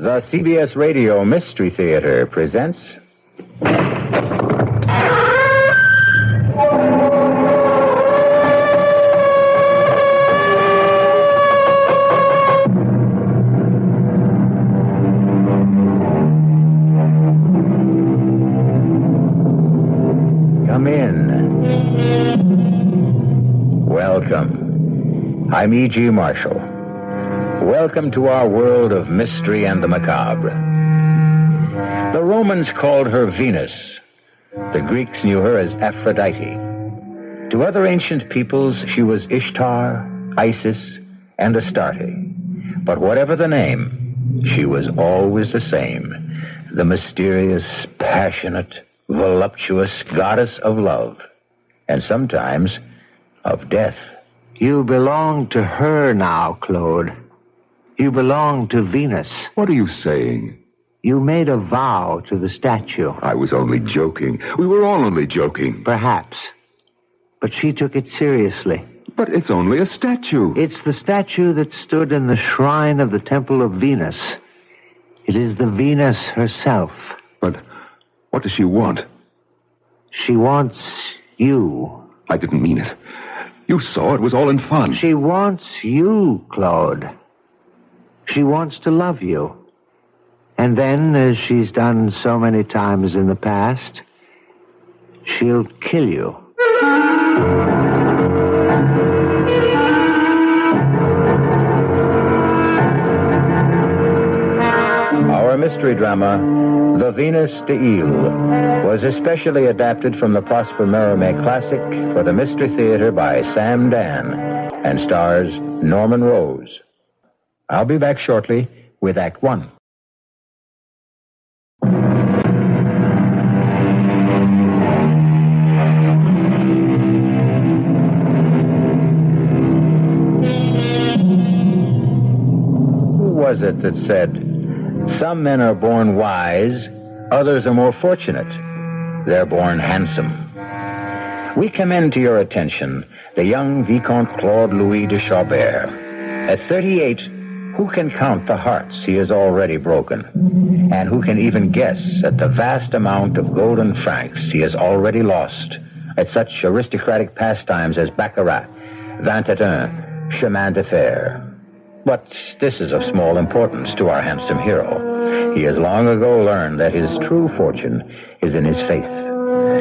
The CBS Radio Mystery Theater presents... Come in. Welcome. I'm E.G. Marshall. Welcome to our world of mystery and the macabre. The Romans called her Venus. The Greeks knew her as Aphrodite. To other ancient peoples, she was Ishtar, Isis, and Astarte. But whatever the name, she was always the same. The mysterious, passionate, voluptuous goddess of love. And sometimes of death. You belong to her now, Claude. You belong to Venus. What are you saying? You made a vow to the statue. I was only joking. We were all only joking. Perhaps. But she took it seriously. But it's only a statue. It's the statue that stood in the shrine of the Temple of Venus. It is the Venus herself. But what does she want? She wants you. I didn't mean it. You saw it was all in fun. She wants you, Claude. She wants to love you. And then, as she's done so many times in the past, she'll kill you. Our mystery drama, The Venus de Ile, was especially adapted from the Prosper Merimee classic for the Mystery Theater by Sam Dann and stars Norman Rose. I'll be back shortly with Act One. Who was it that said, "Some men are born wise, others are more fortunate. They're born handsome"? We commend to your attention the young Vicomte Claude Louis de Chabert. At 38, who can count the hearts he has already broken? And who can even guess at the vast amount of golden francs he has already lost at such aristocratic pastimes as baccarat, vingt-et-un, chemin de fer? But this is of small importance to our handsome hero. He has long ago learned that his true fortune is in his faith.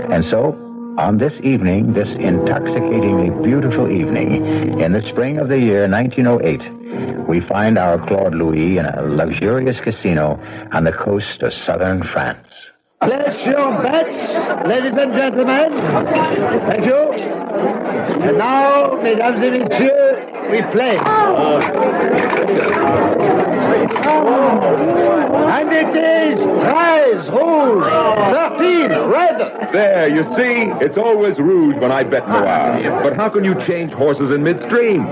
And so, on this evening, this intoxicatingly beautiful evening, in the spring of the year 1908, we find our Claude Louis in a luxurious casino on the coast of southern France. Place your bets, ladies and gentlemen. Thank you. And now, mesdames et messieurs, we play. And it is prize rouge, 13, red. There, you see? It's always rouge when I bet noir. But how can you change horses in midstream?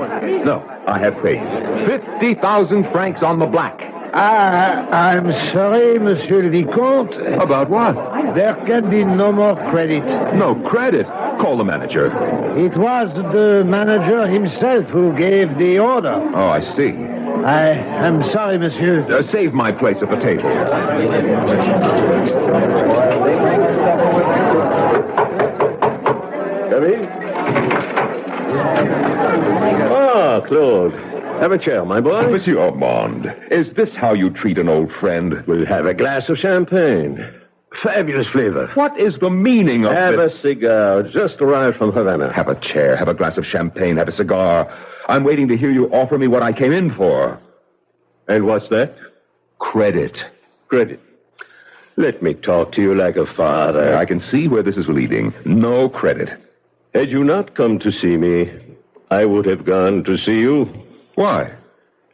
No, I have faith. 50,000 francs on the black. I'm sorry, Monsieur le Vicomte. About what? There can be no more credit. No credit? Call the manager. It was the manager himself who gave the order. Oh, I see. I am sorry, monsieur. Save my place at the table. Come in. Ah, Claude. Have a chair, my boy. Monsieur Armand, is this how you treat an old friend? We'll have a glass of champagne. Fabulous flavor. What is the meaning of Have this? a cigar. Just arrived from Havana. Have a chair, have a glass of champagne, have a cigar. I'm waiting to hear you offer me what I came in for. And what's that? Credit. Credit. Let me talk to you like a father. I can see where this is leading. No credit. Had you not come to see me, I would have gone to see you. Why?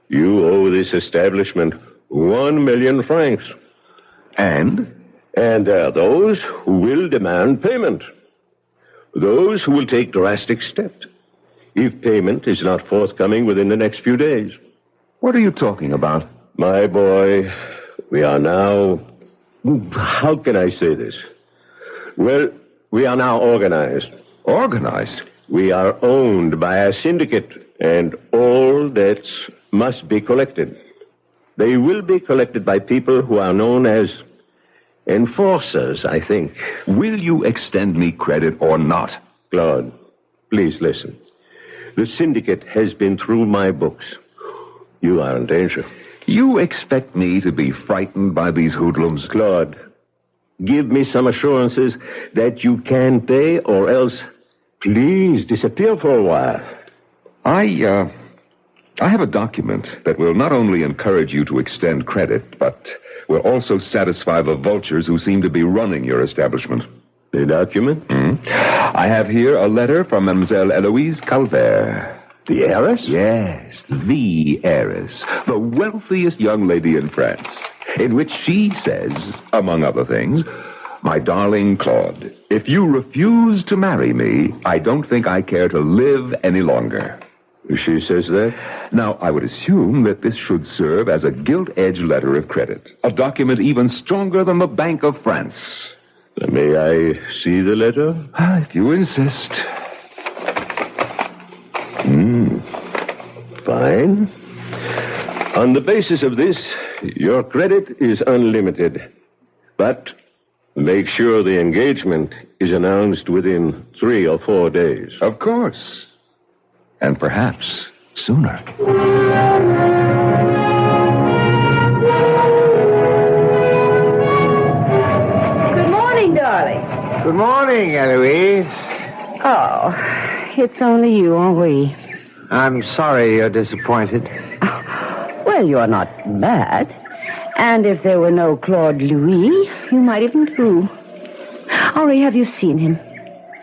You owe this establishment 1 million francs. And? And there are those who will demand payment. Those who will take drastic steps if payment is not forthcoming within the next few days. What are you talking about? My boy, we are now... How can I say this? Well, we are now organized. Organized? We are owned by a syndicate, and all debts must be collected. They will be collected by people who are known as enforcers, I think. Will you extend me credit or not? Claude, please listen. The syndicate has been through my books. You are in danger. You expect me to be frightened by these hoodlums? Claude, give me some assurances that you can pay, or else please disappear for a while. I have a document that will not only encourage you to extend credit, but will also satisfy the vultures who seem to be running your establishment. The document? I have here a letter from Mademoiselle Eloise Calvert. The heiress? Yes, the heiress, the wealthiest young lady in France, in which she says, among other things, "My darling Claude, if you refuse to marry me, I don't think I care to live any longer." She says that? Now, I would assume that this should serve as a gilt-edged letter of credit, a document even stronger than the Bank of France. May I see the letter? If you insist. Fine. On the basis of this, your credit is unlimited. But make sure the engagement is announced within 3 or 4 days. Of course. And perhaps sooner. Good morning, darling. Good morning, Eloise. Oh, it's only you, Henri. I'm sorry you're disappointed. Well, you're not bad. And if there were no Claude Louis, you might even do. Henri, have you seen him?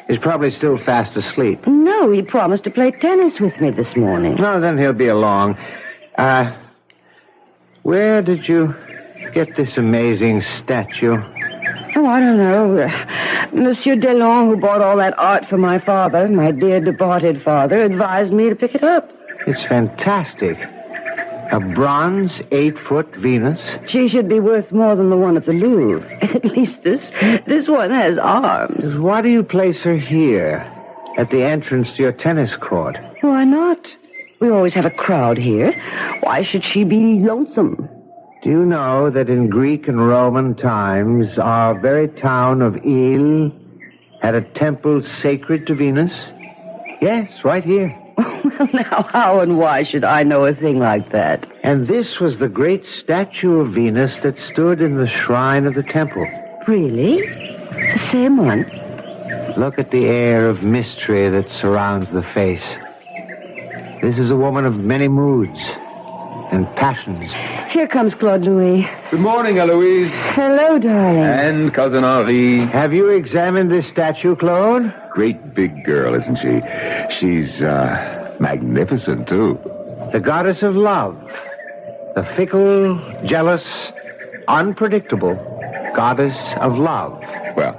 He's probably still fast asleep. No, he promised to play tennis with me this morning. No, then he'll be along. Where did you get this amazing statue? Oh, I don't know. Monsieur Delon, who bought all that art for my father, my dear departed father, advised me to pick it up. It's fantastic. A bronze 8-foot Venus. She should be worth more than the one at the Louvre. At least this one has arms. Why do you place her here, at the entrance to your tennis court? Why not? We always have a crowd here. Why should she be lonesome? Do you know that in Greek and Roman times, our very town of Ile had a temple sacred to Venus? Yes, right here. Well, now, how and why should I know a thing like that? And this was the great statue of Venus that stood in the shrine of the temple. Really? The same one? Look at the air of mystery that surrounds the face. This is a woman of many moods and passions. Here comes Claude Louis. Good morning, Eloise. Hello, darling. And Cousin Henri. Have you examined this statue, Claude? Great big girl, isn't she? She's, magnificent, too. The goddess of love. The fickle, jealous, unpredictable goddess of love. Well,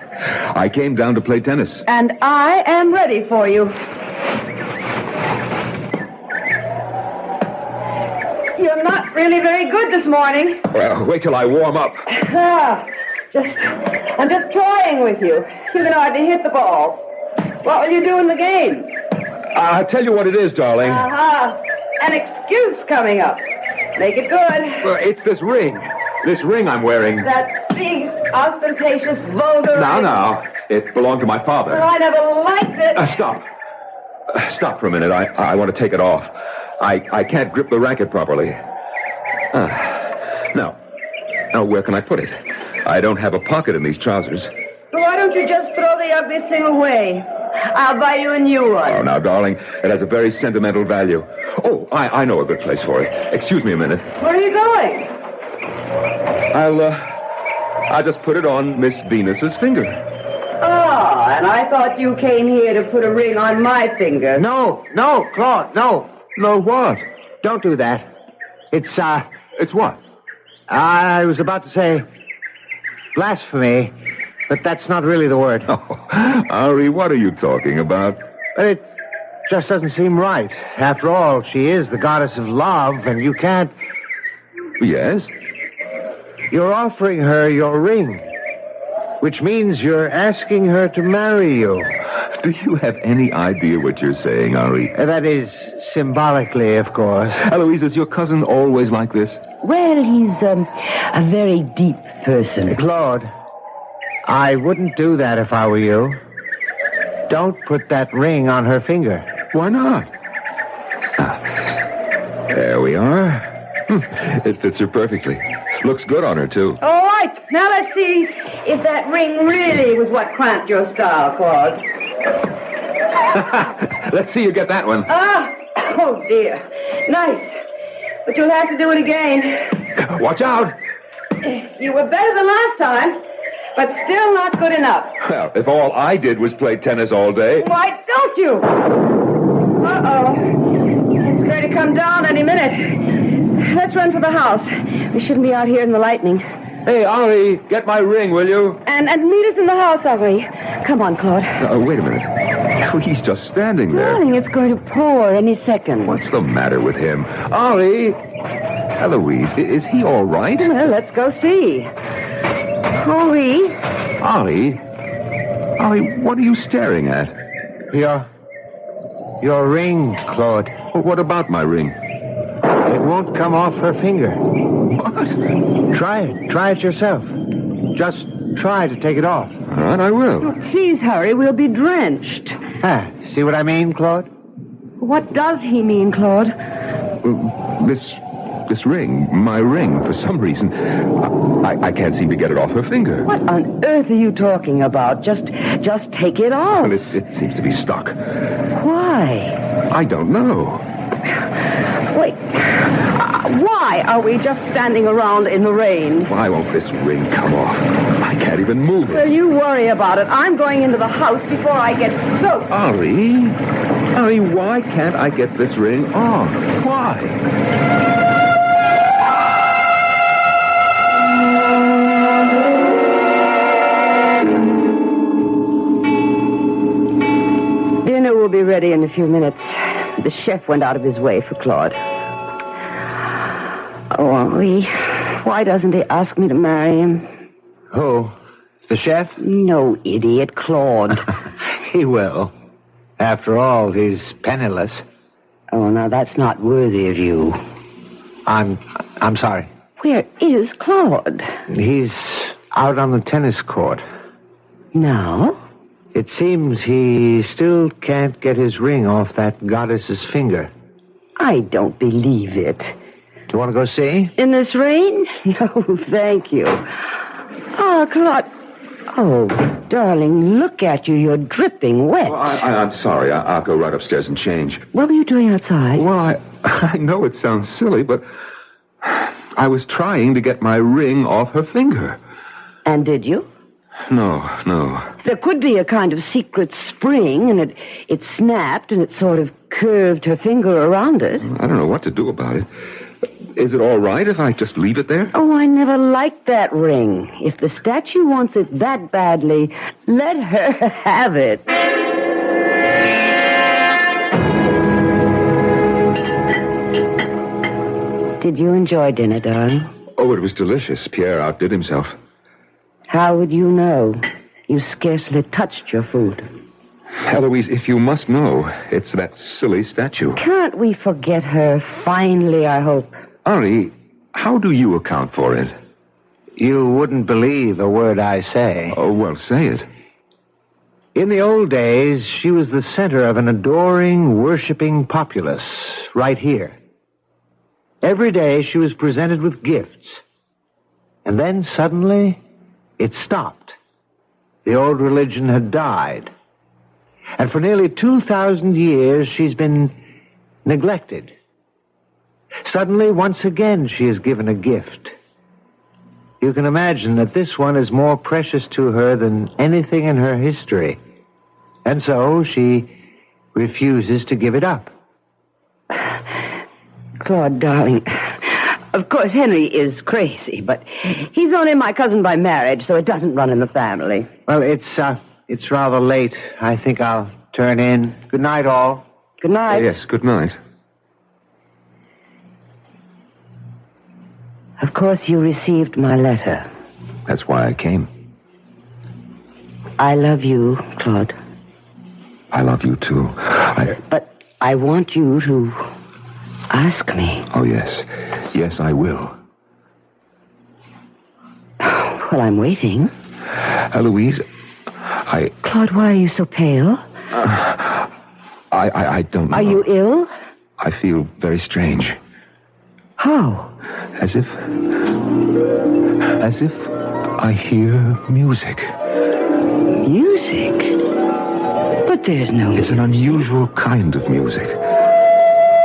I came down to play tennis. And I am ready for you. You're not really very good this morning. Well, wait till I warm up. I'm just trying with you. You can hardly hit the ball. What will you do in the game? I'll tell you what it is, darling. An excuse coming up. Make it good. Well, it's this ring. This ring I'm wearing. That big, ostentatious, vulgar... Now. It belonged to my father. Oh, I never liked it. Stop. Stop for a minute. I want to take it off. I can't grip the racket properly. Now, where can I put it? I don't have a pocket in these trousers. Why don't you just throw the ugly thing away? I'll buy you a new one. Oh, now, darling, it has a very sentimental value. Oh, I know a good place for it. Excuse me a minute. Where are you going? I'll just put it on Miss Venus's finger. Oh, and I thought you came here to put a ring on my finger. No, Claude, no. No, what? Don't do that. It's what? I was about to say blasphemy, but that's not really the word. Oh, Henri, what are you talking about? It just doesn't seem right. After all, she is the goddess of love, and you can't... Yes? You're offering her your ring, which means you're asking her to marry you. Do you have any idea what you're saying, Henri? That is, symbolically, of course. Eloise, is your cousin always like this? Well, he's a very deep person. Claude, I wouldn't do that if I were you. Don't put that ring on her finger. Why not? There we are. It fits her perfectly. Looks good on her, too. All right, now let's see if that ring really was what cramped your style, Claude. Let's see you get that one. Oh, dear. Nice. But you'll have to do it again. Watch out. You were better than last time, but still not good enough. Well, if all I did was play tennis all day... Why don't you? Uh-oh. It's going to come down any minute. Let's run for the house. We shouldn't be out here in the lightning. Hey, Henri, get my ring, will you? And meet us in the house, Henri. Come on, Claude. Wait a minute. Oh, he's just standing there. Darling, it's going to pour any second. What's the matter with him? Henri! Eloise, is he all right? Well, let's go see. Henri? Henri? Henri, what are you staring at? Your ring, Claude. Well, what about my ring? It won't come off her finger. What? Try it. Try it yourself. Just try to take it off. All right, I will. Please hurry. We'll be drenched. See what I mean, Claude? What does he mean, Claude? This ring, my ring, for some reason, I can't seem to get it off her finger. What on earth are you talking about? Just take it off. Well, it seems to be stuck. Why? I don't know. Wait. Why are we just standing around in the rain? Why won't this ring come off? I can't even move it. Well, you worry about it. I'm going into the house before I get soaked. Henri, why can't I get this ring off? Why? Dinner will be ready in a few minutes. The chef went out of his way for Claude. Oh, Henri, why doesn't he ask me to marry him? Who? The chef? No, idiot, Claude. He will. After all, he's penniless. Oh, now that's not worthy of you. I'm sorry. Where is Claude? He's out on the tennis court. Now? It seems he still can't get his ring off that goddess's finger. I don't believe it. You want to go see? In this rain? No, thank you. Oh, Claude. Oh, darling, look at you. You're dripping wet. Well, I'm sorry. I'll go right upstairs and change. What were you doing outside? Well, I know it sounds silly, but I was trying to get my ring off her finger. And did you? No. There could be a kind of secret spring, and it snapped, and it sort of curved her finger around it. I don't know what to do about it. Is it all right if I just leave it there? Oh, I never liked that ring. If the statue wants it that badly, let her have it. Did you enjoy dinner, darling? Oh, it was delicious. Pierre outdid himself. How would you know? You scarcely touched your food. Eloise, if you must know, it's that silly statue. Can't we forget her finally, I hope? Henri, how do you account for it? You wouldn't believe a word I say. Oh, well, say it. In the old days, she was the center of an adoring, worshiping populace right here. Every day she was presented with gifts. And then suddenly, it stopped. The old religion had died. And for nearly 2,000 years, she's been neglected. Suddenly, once again, she is given a gift. You can imagine that this one is more precious to her than anything in her history. And so she refuses to give it up. Claude, darling, of course, Henry is crazy, but he's only my cousin by marriage, so it doesn't run in the family. Well, it's rather late. I think I'll turn in. Good night, all. Good night. Yes, good night. Of course, you received my letter. That's why I came. I love you, Claude. I love you, too. But I want you to ask me. Oh, yes. Yes, I will. Well, I'm waiting. Eloise, Claude, why are you so pale? I don't know. Are you ill? I feel very strange. How? As if I hear music. Music? But there's no... It's an unusual kind of music.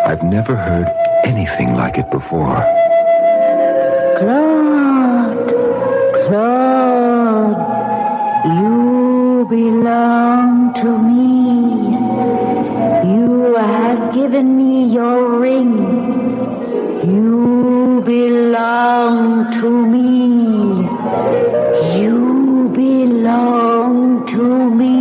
I've never heard anything like it before. Claude, you belong to me. You have given me your ring. You belong to me. You belong to me.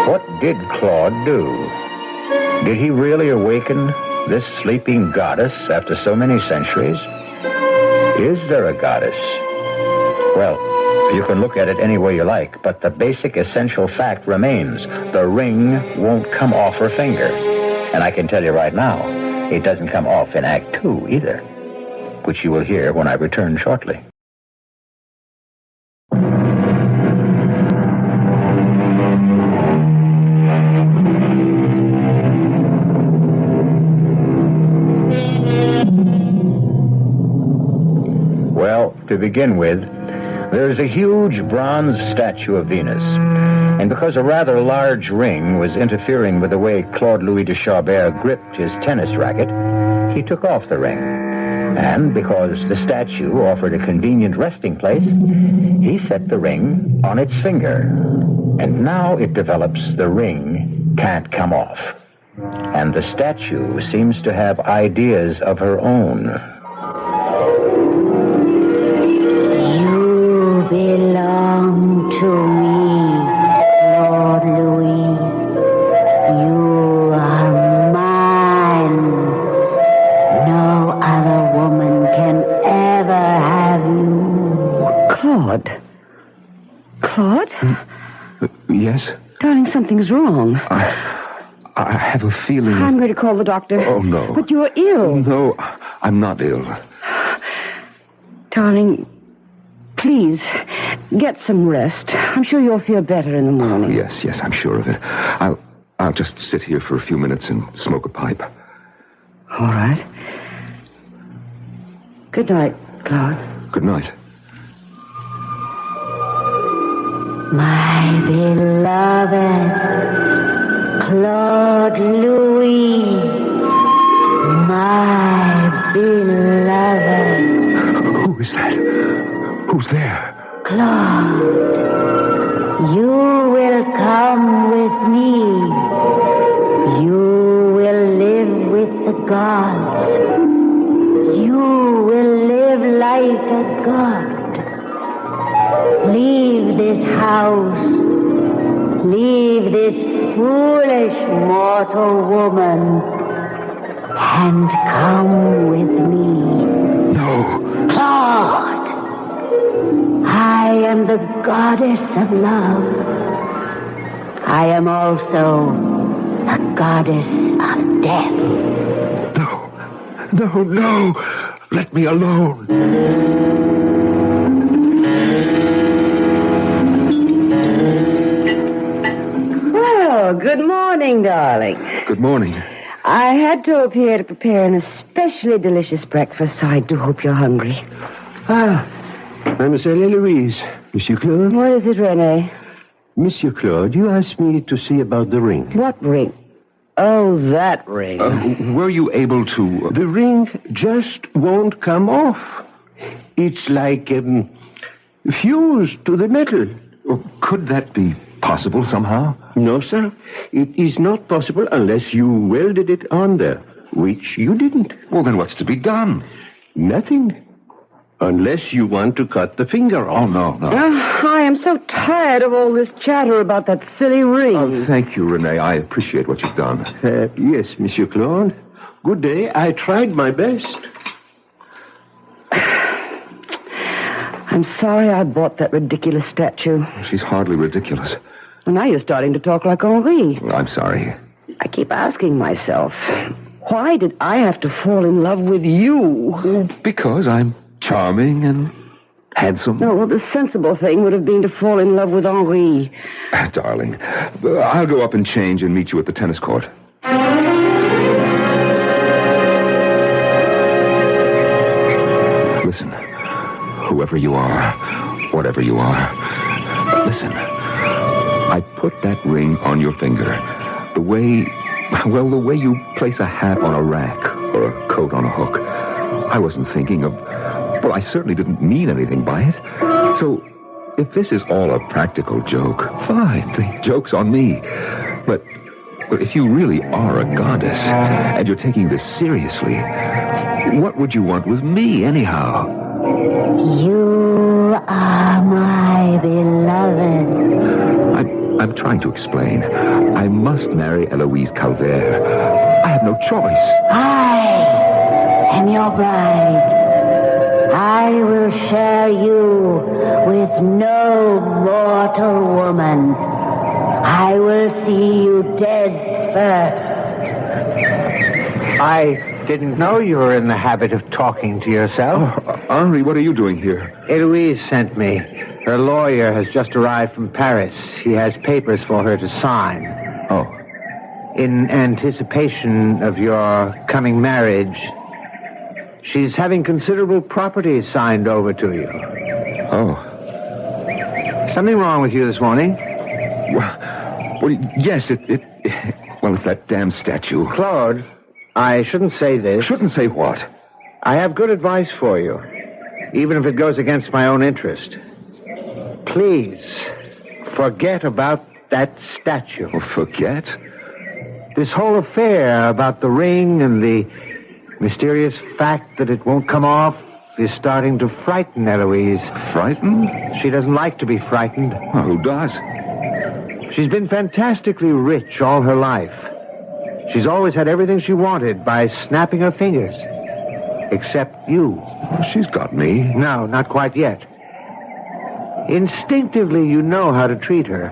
What did Claude do? Did he really awaken this sleeping goddess after so many centuries? Is there a goddess? Well, you can look at it any way you like, but the basic essential fact remains. The ring won't come off her finger. And I can tell you right now, it doesn't come off in Act 2 either, which you will hear when I return shortly. Well, to begin with, there's a huge bronze statue of Venus. And because a rather large ring was interfering with the way Claude Louis de Chabert gripped his tennis racket, he took off the ring. And because the statue offered a convenient resting place, he set the ring on its finger. And now it develops the ring can't come off. And the statue seems to have ideas of her own. Belong to me, Lord Louis. You are mine. No other woman can ever have you. Claude? Claude? Yes? Darling, something's wrong. I have a feeling... I'm going to call the doctor. Oh, no. But you're ill. No, I'm not ill. Darling... Please, get some rest. I'm sure you'll feel better in the morning. Yes, I'm sure of it. I'll just sit here for a few minutes and smoke a pipe. All right. Good night, Claude. Good night. My beloved Claude Louis. My beloved. Who is that? Who's there? Claude, you will come with me. You will live with the gods. You will live like a god. Leave this house. Leave this foolish mortal woman. And come with me. No. Claude! I am the goddess of love. I am also a goddess of death. No. Let me alone. Well, good morning, darling. Good morning. I had to appear to prepare an especially delicious breakfast, so I do hope you're hungry. Mademoiselle Eloise. Monsieur Claude? What is it, René? Monsieur Claude, you asked me to see about the ring. What ring? Oh, that ring. Were you able to... The ring just won't come off. It's like fused to the metal. Could that be possible somehow? No, sir. It is not possible unless you welded it on there, which you didn't. Well, then what's to be done? Nothing. Unless you want to cut the finger off. Oh, no. I am so tired of all this chatter about that silly ring. Thank you, Renee. I appreciate what you've done. Yes, Monsieur Claude. Good day. I tried my best. I'm sorry I bought that ridiculous statue. She's hardly ridiculous. Well, now you're starting to talk like Henri. I'm sorry. I keep asking myself, why did I have to fall in love with you? Because I'm charming and handsome. No, well, the sensible thing would have been to fall in love with Henri. Darling, I'll go up and change and meet you at the tennis court. Listen, whoever you are, whatever you are, listen. I put that ring on your finger the way you place a hat on a rack or a coat on a hook. I wasn't thinking of... Well, I certainly didn't mean anything by it. So, if this is all a practical joke, fine, the joke's on me. But if you really are a goddess, and you're taking this seriously, what would you want with me, anyhow? You are my beloved. I'm trying to explain. I must marry Eloise Calvert. I have no choice. I am your bride. I will share you with no mortal woman. I will see you dead first. I didn't know you were in the habit of talking to yourself. Oh, Henri, what are you doing here? Eloise sent me. Her lawyer has just arrived from Paris. He has papers for her to sign. Oh. In anticipation of your coming marriage, she's having considerable property signed over to you. Oh. Something wrong with you this morning? Well, yes, well, it's that damn statue. Claude, I shouldn't say this. Shouldn't say what? I have good advice for you, even if it goes against my own interest. Please, forget about that statue. Oh, forget? This whole affair about the ring and the mysterious fact that it won't come off is starting to frighten Eloise. Frightened? She doesn't like to be frightened. Well, who does? She's been fantastically rich all her life. She's always had everything she wanted by snapping her fingers. Except you. Well, she's got me. No, not quite yet. Instinctively, you know how to treat her.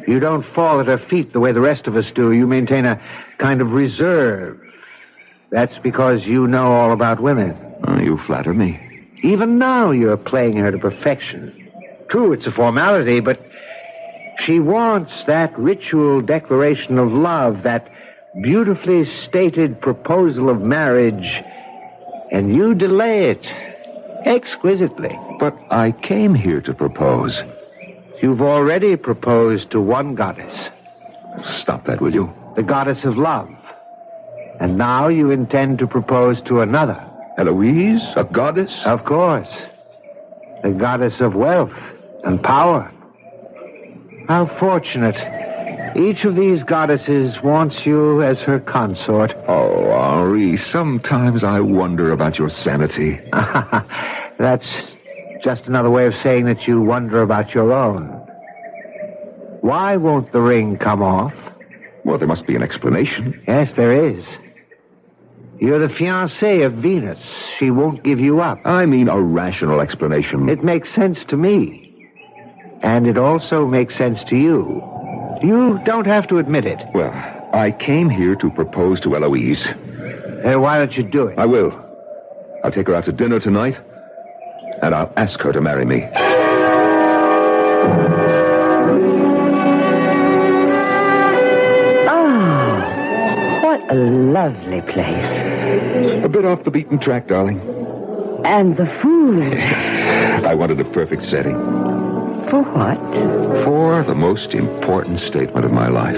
You don't fall at her feet the way the rest of us do. You maintain a kind of reserve. That's because you know all about women. You flatter me. Even now, you're playing her to perfection. True, it's a formality, but she wants that ritual declaration of love, that beautifully stated proposal of marriage, and you delay it exquisitely. But I came here to propose. You've already proposed to one goddess. Stop that, will you? The goddess of love. And now you intend to propose to another. Eloise? A goddess? Of course. The goddess of wealth and power. How fortunate. Each of these goddesses wants you as her consort. Oh, Henri, sometimes I wonder about your sanity. That's just another way of saying that you wonder about your own. Why won't the ring come off? Well, there must be an explanation. Yes, there is. You're the fiancé of Venus. She won't give you up. I mean a rational explanation. It makes sense to me. And it also makes sense to you. You don't have to admit it. Well, I came here to propose to Eloise. Why don't you do it? I will. I'll take her out to dinner tonight, and I'll ask her to marry me. A lovely place. A bit off the beaten track, darling. And the food. I wanted a perfect setting. For what? For the most important statement of my life.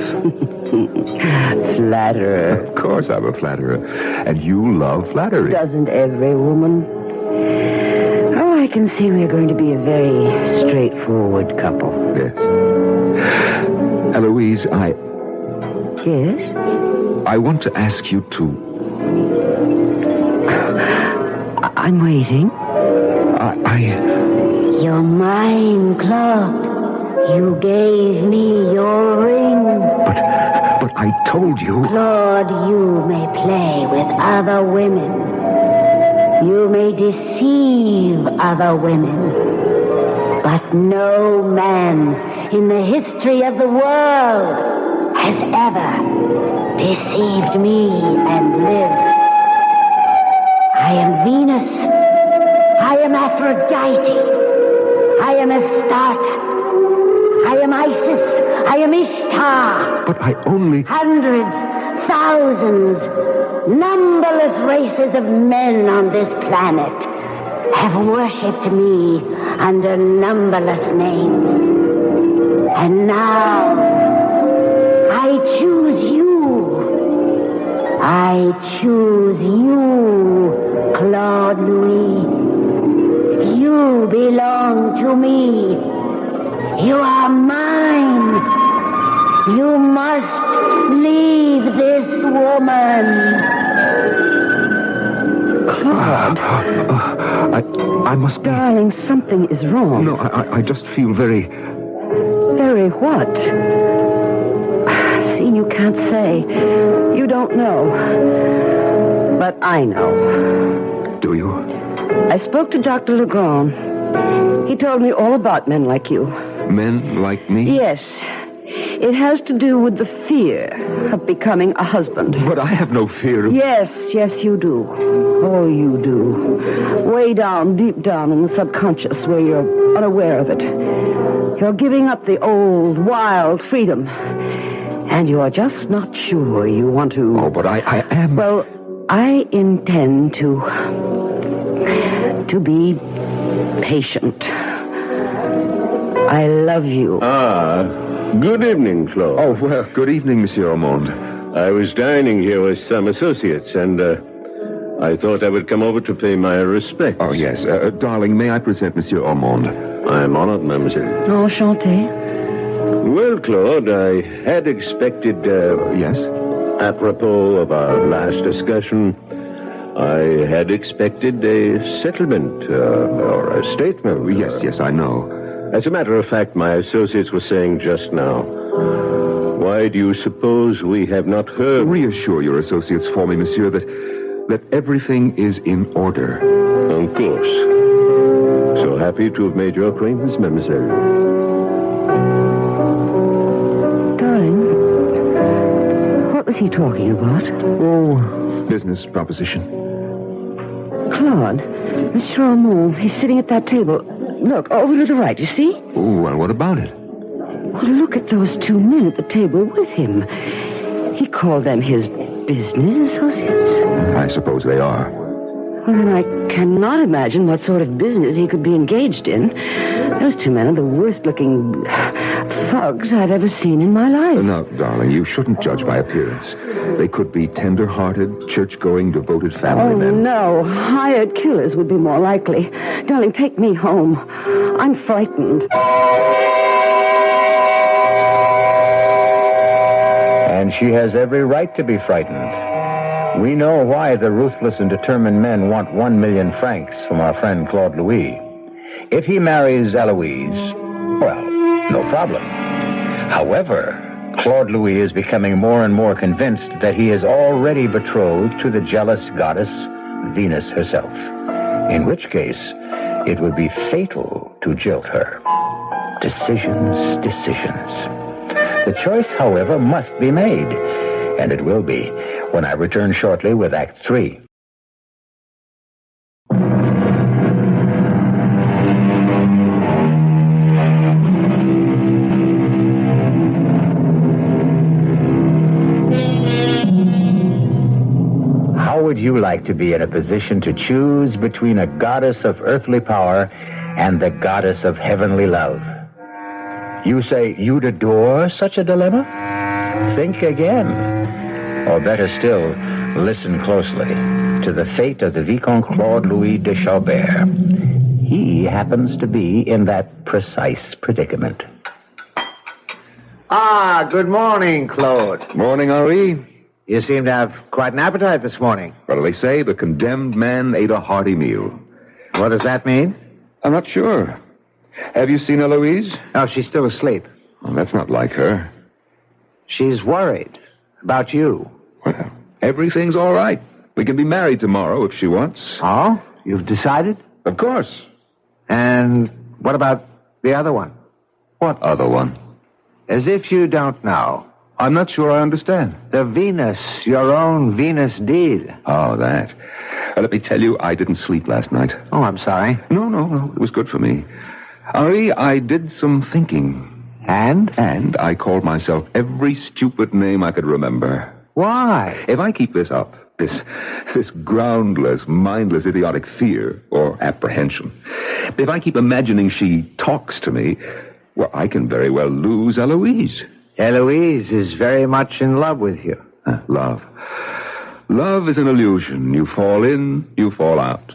Flatterer. Of course I'm a flatterer. And you love flattery. Doesn't every woman? Oh, I can see we're going to be a very straightforward couple. Yes. Eloise, Yes? I want to ask you to... I'm waiting. You're mine, Claude. You gave me your ring. But I I told you. Claude, you may play with other women. You may deceive other women. But no man in the history of the world has ever deceived me and lived. I am Venus. I am Aphrodite. I am Astarte. I am Isis. I am Ishtar. But I only... Hundreds, thousands, numberless races of men on this planet have worshipped me under numberless names. And now, I choose you. I choose you, Claude Louis. You belong to me. You are mine. You must leave this woman. Claude. I must be... Darling, something is wrong. No, I just feel very... Very what? See, you can't say. You don't know. But I know. Do you? I spoke to Dr. Legrand. He told me all about men like you. Men like me? Yes. It has to do with the fear of becoming a husband. But I have no fear of... Yes, you do. Oh, you do. Way down, deep down in the subconscious where you're unaware of it. You're giving up the old, wild freedom. And you're just not sure you want to... Oh, but I am... Well, I intend to be patient. I love you. Good evening, Claude. Oh, well, good evening, Monsieur Ormond. I was dining here with some associates, and I thought I would come over to pay my respects. Oh, yes. Darling, may I present Monsieur Ormond? I'm honored, mademoiselle. Enchanté. Well, Claude, I had expected... Yes? Apropos of our last discussion, I had expected a settlement or a statement. Yes, I know. As a matter of fact, my associates were saying just now, why do you suppose we have not heard... Reassure your associates for me, monsieur, that everything is in order. Of course. So happy to have made your acquaintance, mademoiselle. Darling, what was he talking about? Oh, business proposition. Claude, Monsieur Armand, he's sitting at that table. Look, over to the right, you see? Oh, well, what about it? Well, look at those two men at the table with him. He called them his business associates. I suppose they are. Well, then I cannot imagine what sort of business he could be engaged in. Those two men are the worst-looking thugs I've ever seen in my life. No, darling, you shouldn't judge by appearance. They could be tender-hearted, church-going, devoted family men. Oh, no. Hired killers would be more likely. Darling, take me home. I'm frightened. And she has every right to be frightened. We know why the ruthless and determined men want 1 million francs from our friend Claude Louis. If he marries Eloise, well, no problem. However, Claude Louis is becoming more and more convinced that he is already betrothed to the jealous goddess Venus herself, in which case it would be fatal to jilt her. Decisions. The choice, however, must be made, and it will be when I return shortly with Act 3. How would you like to be in a position to choose between a goddess of earthly power and the goddess of heavenly love? You say you'd adore such a dilemma? Think again. Or better still, listen closely to the fate of the Vicomte Claude Louis de Chalbert. He happens to be in that precise predicament. Ah, good morning, Claude. Morning, Henri. You seem to have quite an appetite this morning. What do they say? The condemned man ate a hearty meal. What does that mean? I'm not sure. Have you seen Eloise? Oh, she's still asleep. Well, that's not like her. She's worried About you. Well, everything's all right. We can be married tomorrow if she wants. Oh? You've decided? Of course. And what about the other one? What other one? As if you don't know. I'm not sure I understand. The Venus, your own Venus deed. Oh, that. Let me tell you, I didn't sleep last night. Oh, I'm sorry. No. It was good for me. Henri, I did some thinking. And? And I called myself every stupid name I could remember. Why? If I keep this up, this groundless, mindless, idiotic fear or apprehension, if I keep imagining she talks to me, well, I can very well lose Eloise. Eloise is very much in love with you. Love. Love is an illusion. You fall in, you fall out.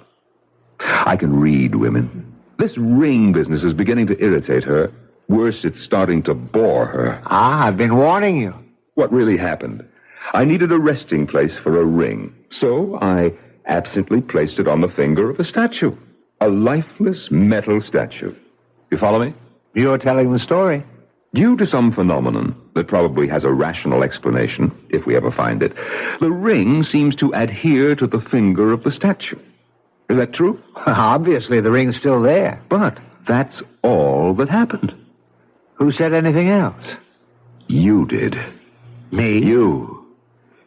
I can read women. This ring business is beginning to irritate her. Worse, it's starting to bore her. I've been warning you. What really happened? I needed a resting place for a ring, so I absently placed it on the finger of a statue. A lifeless metal statue. You follow me? You're telling the story. Due to some phenomenon that probably has a rational explanation, if we ever find it, the ring seems to adhere to the finger of the statue. Is that true? Obviously, the ring's still there. But that's all that happened. Who said anything else? You did. Me?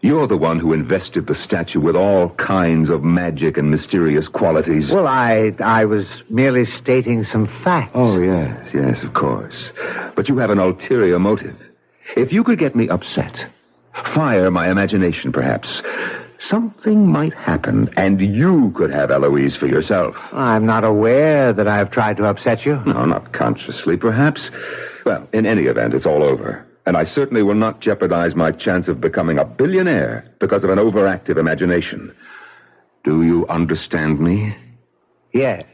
You're the one who invested the statue with all kinds of magic and mysterious qualities. Well, I was merely stating some facts. Oh, yes, of course. But you have an ulterior motive. If you could get me upset, fire my imagination, perhaps, something might happen, and you could have Eloise for yourself. I'm not aware that I've tried to upset you. No, not consciously, perhaps. Well, in any event, it's all over. And I certainly will not jeopardize my chance of becoming a billionaire because of an overactive imagination. Do you understand me? Yes.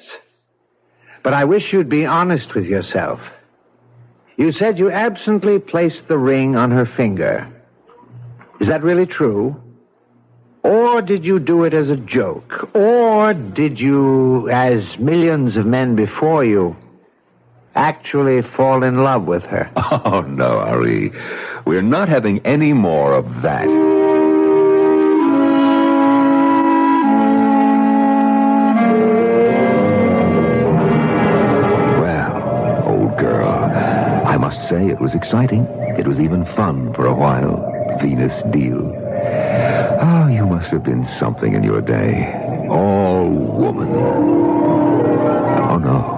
But I wish you'd be honest with yourself. You said you absently placed the ring on her finger. Is that really true? Or did you do it as a joke? Or did you, as millions of men before you, actually fall in love with her? Oh, no, Henri. We're not having any more of that. Well, old girl, I must say it was exciting. It was even fun for a while. Venus deal. Oh, you must have been something in your day. All woman. Oh, no.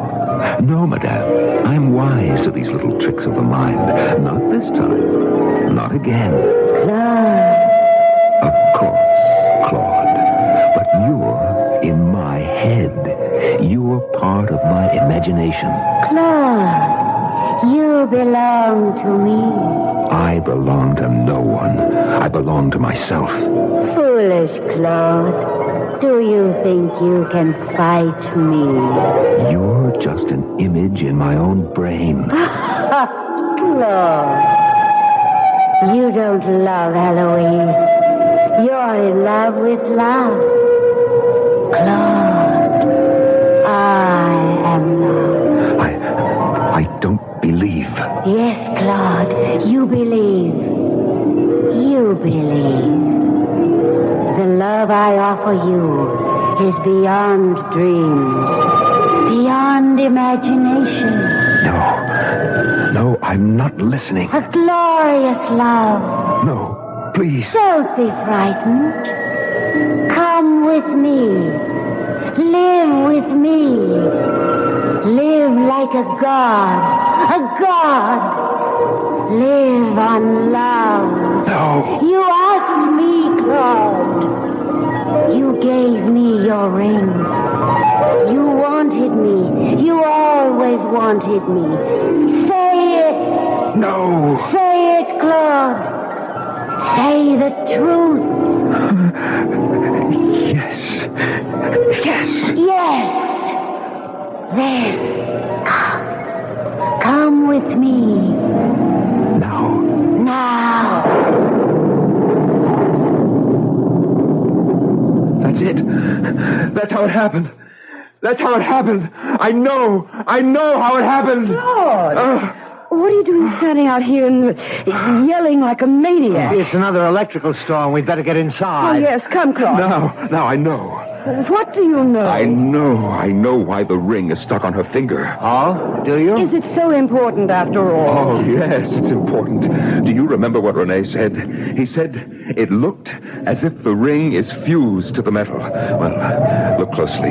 No, madame. I'm wise to these little tricks of the mind. Not this time. Not again. Claude. Of course, Claude. But you're in my head. You're part of my imagination. Claude, you belong to me. I belong to no one. I belong to myself. Foolish Claude. Do you think you can fight me? You're just an image in my own brain. Claude, you don't love Eloise. You're in love with love. Claude, I am love. I don't believe. Yes, Claude, you believe. You believe. The love I offer you is beyond dreams, beyond imagination. No, I'm not listening. A glorious love. No, please. Don't be frightened. Come with me. Live with me. Live like a god. A god. Live on love. No. You asked me, Claude. You gave me your ring. You wanted me. You always wanted me. Say it. No. Say it, Claude. Say the truth. Yes. Yes. Yes. Then, come with me. Now. That's it. That's how it happened. That's how it happened. I know how it happened. Claude, what are you doing standing out here and yelling like a maniac? It's another electrical storm. We'd better get Oh, inside. yes, come, Claude. Now I know. What do you know? I know why the ring is stuck on her finger. Oh, do you? Is it so important after all? Oh, yes, it's important. Do you remember what Rene said? He said it looked as if the ring is fused to the metal. Well, look closely.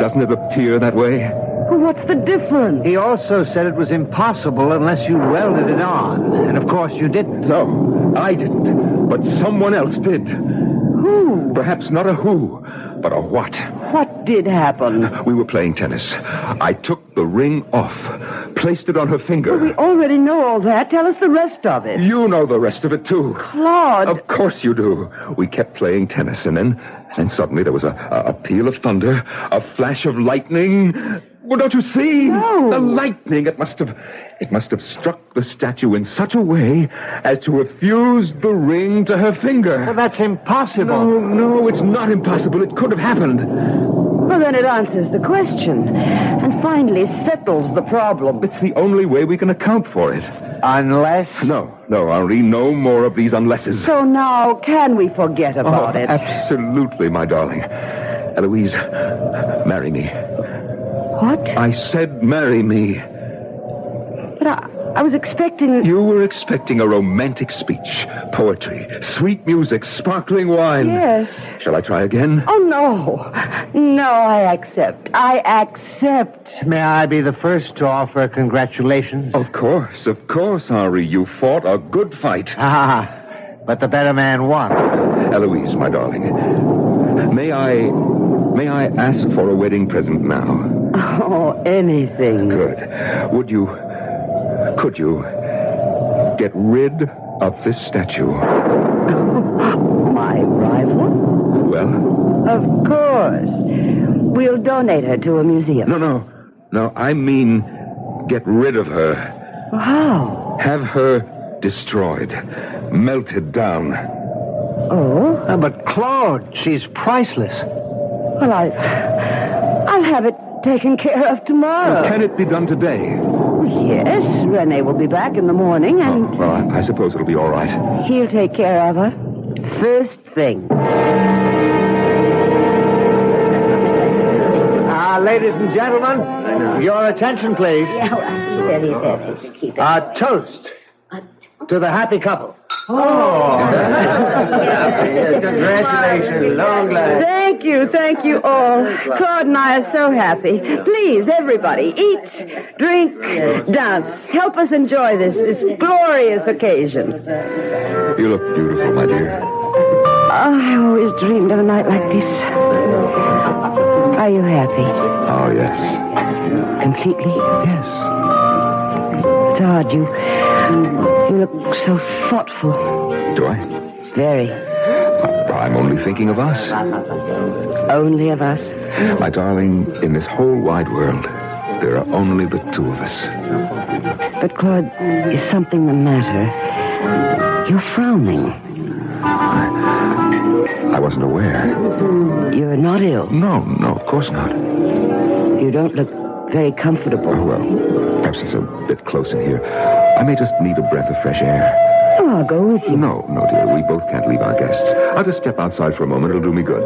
Doesn't it appear that way? Well, what's the difference? He also said it was impossible unless you welded it on. And of course you didn't. No, I didn't. But someone else did. Who? Perhaps not a who, but a what. What did happen? We were playing tennis. I took the ring off, placed it on her finger. We already know all that. Tell us the rest of it. You know the rest of it, too. Claude. Of course you do. We kept playing tennis, and then suddenly there was a peal of thunder, a flash of lightning. Well, don't you see? No. The lightning, it must have struck the statue in such a way as to have fused the ring to her finger. Well, that's impossible. No, it's not impossible. It could have happened. Well, then it answers the question and finally settles the problem. It's the only way we can account for it. Unless... No, Henri, no more of these unlesses. So now, can we forget about it? Absolutely, my darling. Eloise, marry me. What? I said marry me. But I was expecting... You were expecting a romantic speech, poetry, sweet music, sparkling wine. Yes. Shall I try again? Oh, no. No, I accept. May I be the first to offer congratulations? Of course, Henri. You fought a good fight. But the better man won. Eloise, my darling, may I ask for a wedding present now? Oh, anything. Good. Could you get rid of this statue? My rival? Well? Of course. We'll donate her to a museum. No, I mean get rid of her. How? Have her destroyed, melted down. Oh? But Claude, she's priceless. Well, I'll have it taken care of tomorrow. Can it be done today? Yes, Rene will be back in the morning, and Well, I suppose it'll be all right. he'll take care of her. First thing. Ladies and gentlemen, your attention, please. A toast to the happy couple. Congratulations. Long life. Thank you all. Claude and I are so happy. Please, everybody, eat, drink, dance. Help us enjoy this glorious occasion. You look beautiful, my dear. I always dreamed of a night like this. Are you happy? Oh, yes. Completely? Yes. It's odd, you look so thoughtful. Do I? Very. I'm only thinking of us. Only of us. My darling, in this whole wide world, there are only the two of us. But, Claude, is something the matter? You're frowning. I wasn't aware. You're not ill. No, of course not. You don't look very comfortable. Oh, well, perhaps it's a bit close in here. I may just need a breath of fresh air. Oh, I'll go with you. No, dear. We both can't leave our guests. I'll just step outside for a moment. It'll do me good.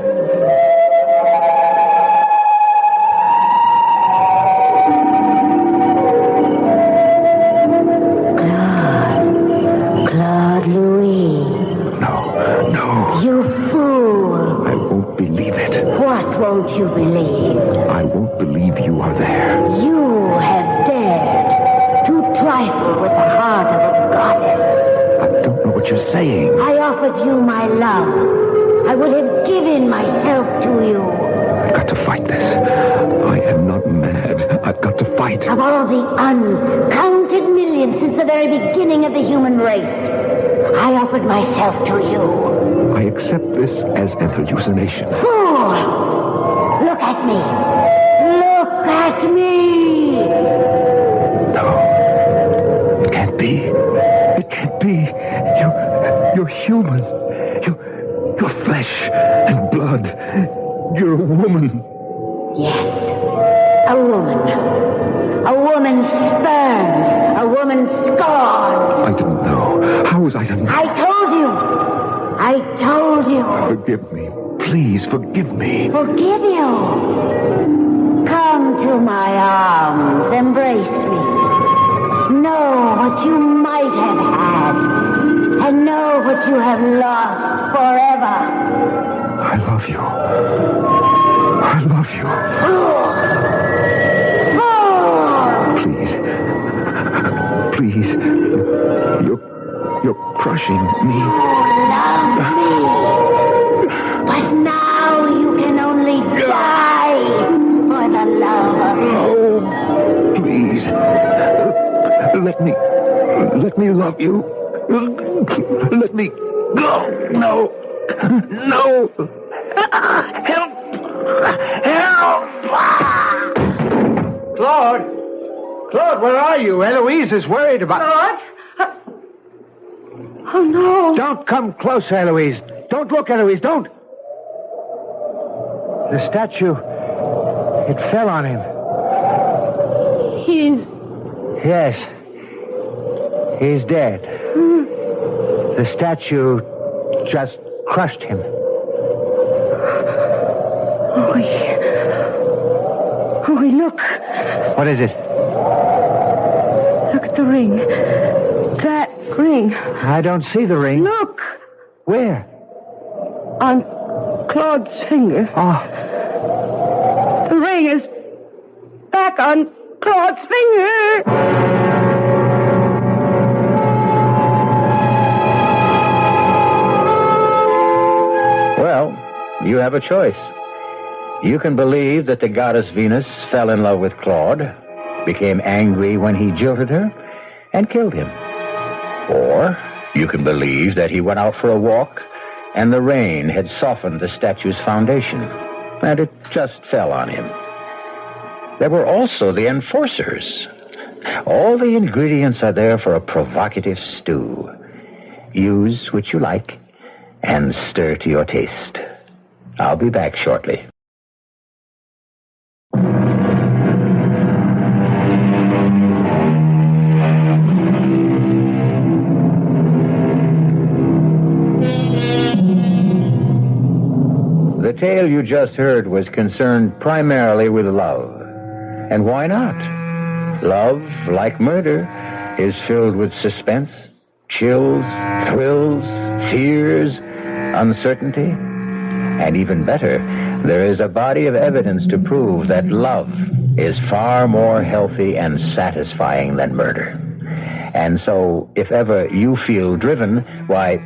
Claude Louis. No. You fool. I won't believe it. What won't you believe? I won't believe you are there. You have dared to trifle with the heart of a goddess. I don't know what you're saying. I offered you my love. I would have given myself to you. I've got to fight this. I am not mad. I've got to fight. Of all the uncounted millions since the very beginning of the human race, I offered myself to you. I accept this as an hallucination. Fool! Look at me. Look at me. No. It can't be. It can't be. You're human. You're flesh and blood. You're a woman. Yes, a woman. A woman spurned. A woman scorned. I didn't know. How was I to know? I told you. I told you. Forgive me. Please, forgive me. Forgive you. Come to my arms. Embrace me. Know what you might have had. And know what you have lost forever. I love you. I love you. Please. You're crushing me. Love me. But now you can only die for the love of me. Oh, please. Let me love you. Let me go. No. Help. Claude, where are you? Eloise is worried about... Claude? Oh, no. Don't come closer, Eloise. Don't look, Eloise, don't. The statue, it fell on him. He's... Yes. He's dead. The statue just crushed him. Oh, look. What is it? Look at the ring. That ring. I don't see the ring. Look. Where? On Claude's finger. Oh. The ring is back on Claude's finger. Well, you have a choice. You can believe that the goddess Venus fell in love with Claude, became angry when he jilted her, and killed him. Or you can believe that he went out for a walk, and the rain had softened the statue's foundation, and it just fell on him. There were also the enforcers. All the ingredients are there for a provocative stew. Use which you like, and stir to your taste. I'll be back shortly. The tale you just heard was concerned primarily with love. And why not? Love, like murder, is filled with suspense, chills, thrills, fears, uncertainty. And even better, there is a body of evidence to prove that love is far more healthy and satisfying than murder. And so, if ever you feel driven, why,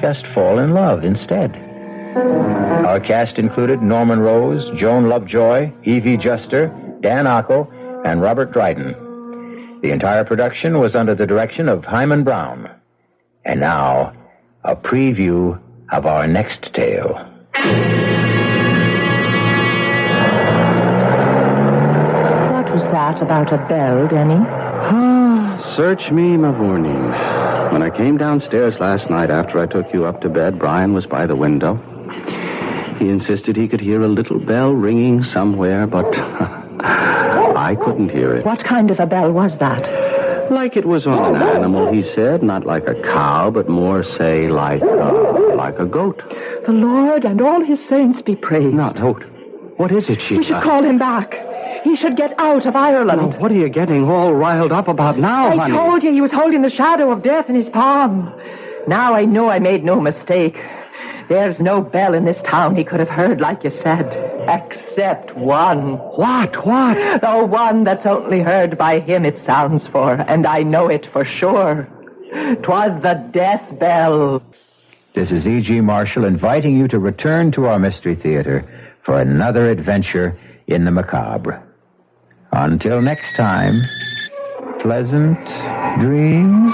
just fall in love instead. Our cast included Norman Rose, Joan Lovejoy, Evie Juster, Dan Ocko, and Robert Dryden. The entire production was under the direction of Himan Brown. And now, a preview of our next tale. What was that about a bell, Denny? Search me, Mavourneen. When I came downstairs last night after I took you up to bed, Brian was by the window. He insisted he could hear a little bell ringing somewhere, but I couldn't hear it. What kind of a bell was that? Like it was on an animal, he said. Not like a cow, but more, say, like a goat. The Lord and all his saints be praised. Not goat. What is it, Sheila? We should call him back. He should get out of Ireland. Now, what are you getting all riled up about now, honey? I told you he was holding the shadow of death in his palm. Now I know I made no mistake. There's no bell in this town he could have heard, like you said, except one. What? The one that's only heard by him it sounds for, and I know it for sure. 'Twas the death bell. This is E.G. Marshall inviting you to return to our Mystery Theater for another adventure in the macabre. Until next time, pleasant dreams.